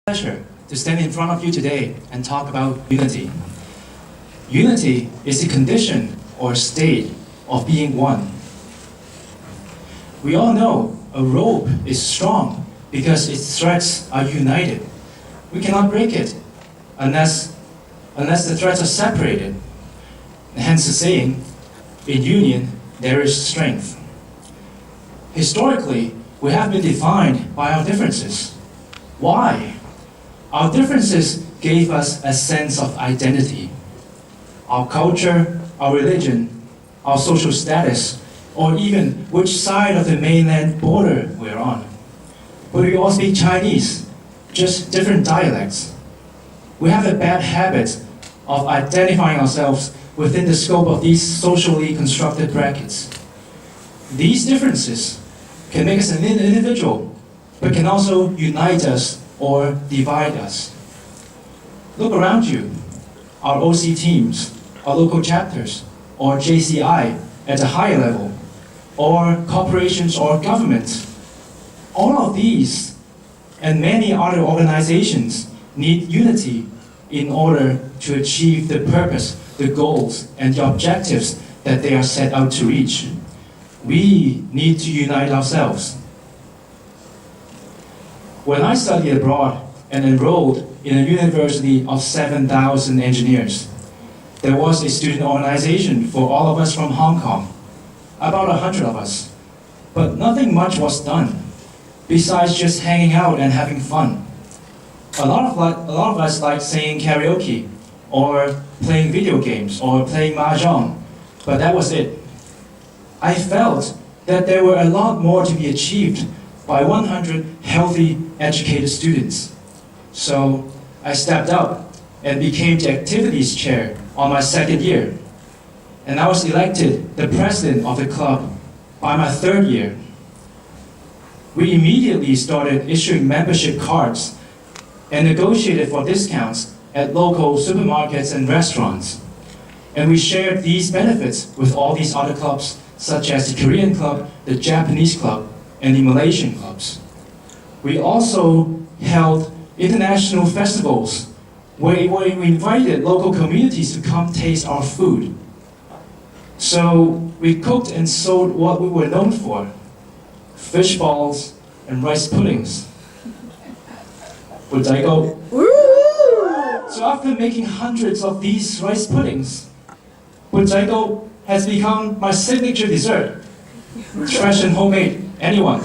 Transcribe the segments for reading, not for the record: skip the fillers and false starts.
Pleasure to stand in front of you today and talk about unity. Unity is the condition or state of being one. We all know a rope is strong because its threads are united. We cannot break it unless the threads are separated. Hence the saying, in union there is strength. Historically, we have been defined by our differences. Why? Our differences gave us a sense of identity. Our culture, our religion, our social status, or even which side of the mainland border we're on. But we all speak Chinese, just different dialects. We have a bad habit of identifying ourselves within the scope of these socially constructed brackets. These differences can make us an individual, but can also unite us or divide us. Look around you. Our OC teams, our local chapters, or JCI at a higher level, or corporations or governments. All of these and many other organizations need unity in order to achieve the purpose, the goals, and the objectives that they are set out to reach. We need to unite ourselves. When I studied abroad and enrolled in a university of 7,000 engineers, there was a student organization for all of us from Hong Kong, about 100 of us. But nothing much was done, besides just hanging out and having fun. A lot of us liked singing karaoke, or playing video games, or playing mahjong, but that was it. I felt that there were a lot more to be achieved by 100 healthy, educated students. So I stepped up and became the activities chair on my second year. And I was elected the president of the club by my third year. We immediately started issuing membership cards and negotiated for discounts at local supermarkets and restaurants. And we shared these benefits with all these other clubs, such as the Korean club, the Japanese club, and the Malaysian clubs. We also held international festivals where we invited local communities to come taste our food. So we cooked and sold what we were known for, fish balls and rice puddings. So after making hundreds of these rice puddings, Bujaigo has become my signature dessert. Fresh and homemade, anyone.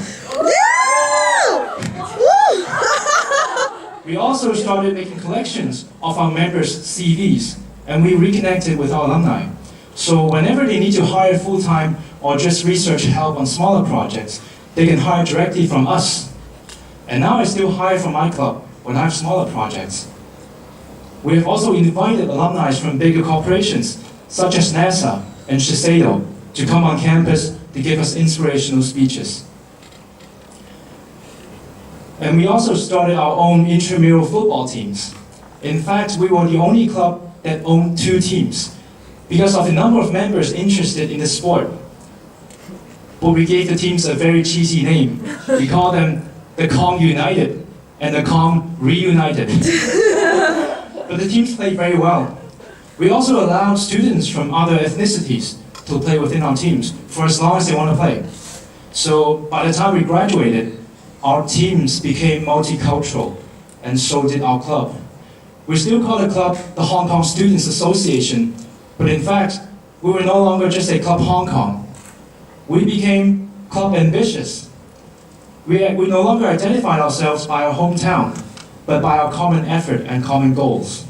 We also started making collections of our members' CVs, and we reconnected with our alumni. So whenever they need to hire full-time or just research help on smaller projects, they can hire directly from us. And now I still hire from my club when I have smaller projects. We have also invited alumni from bigger corporations, such as NASA and Shiseido, to come on campus to give us inspirational speeches. And we also started our own intramural football teams. In fact, we were the only club that owned 2 teams because of the number of members interested in the sport. But we gave the teams a very cheesy name. We called them the Kong United and the Kong Reunited. But the teams played very well. We also allowed students from other ethnicities to play within our teams for as long as they want to play. So by the time we graduated, our teams became multicultural, and so did our club. We still call the club the Hong Kong Students Association, but in fact, we were no longer just a Club Hong Kong. We became Club Ambitious. We no longer identified ourselves by our hometown, but by our common effort and common goals.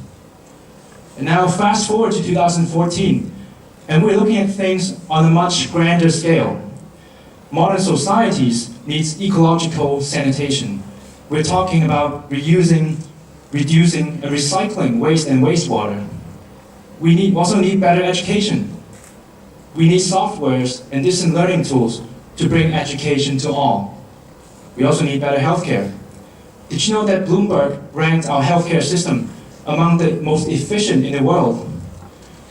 And now fast forward to 2014, and we're looking at things on a much grander scale. Modern societies needs ecological sanitation. We're talking about reusing, reducing, and recycling waste and wastewater. We also need better education. We need softwares and distant learning tools to bring education to all. We also need better healthcare. Did you know that Bloomberg ranked our healthcare system among the most efficient in the world?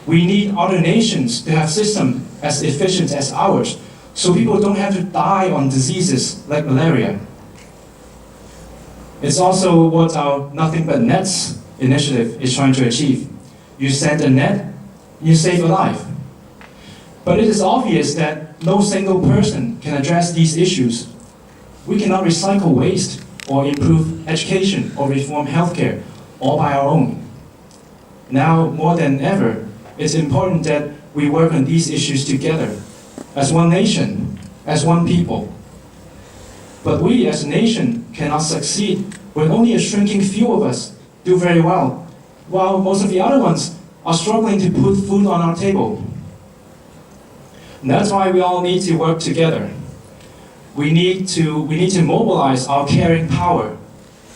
We need other nations to have systems as efficient as ours, so people don't have to die on diseases like malaria. It's also what our Nothing But Nets initiative is trying to achieve. You send a net, you save a life. But it is obvious that no single person can address these issues. We cannot recycle waste or improve education or reform healthcare all by our own. Now, more than ever, it's important that we work on these issues together, as one nation, as one people. But we as a nation cannot succeed when only a shrinking few of us do very well, while most of the other ones are struggling to put food on our table. And that's why we all need to work together. We need to mobilize our caring power.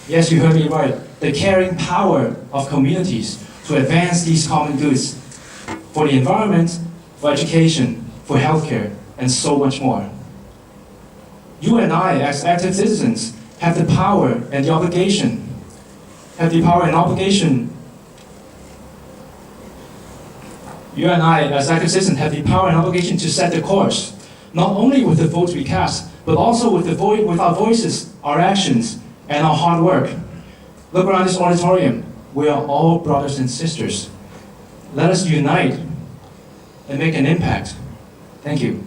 Yes, you heard me right. The caring power of communities to advance these common goods for the environment, for education, for healthcare, and so much more. You and I, as active citizens, have the power and the obligation, You and I, as active citizens, have the power and obligation to set the course, not only with the votes we cast, but also with our voices, our actions, and our hard work. Look around this auditorium. We are all brothers and sisters. Let us unite and make an impact. Thank you.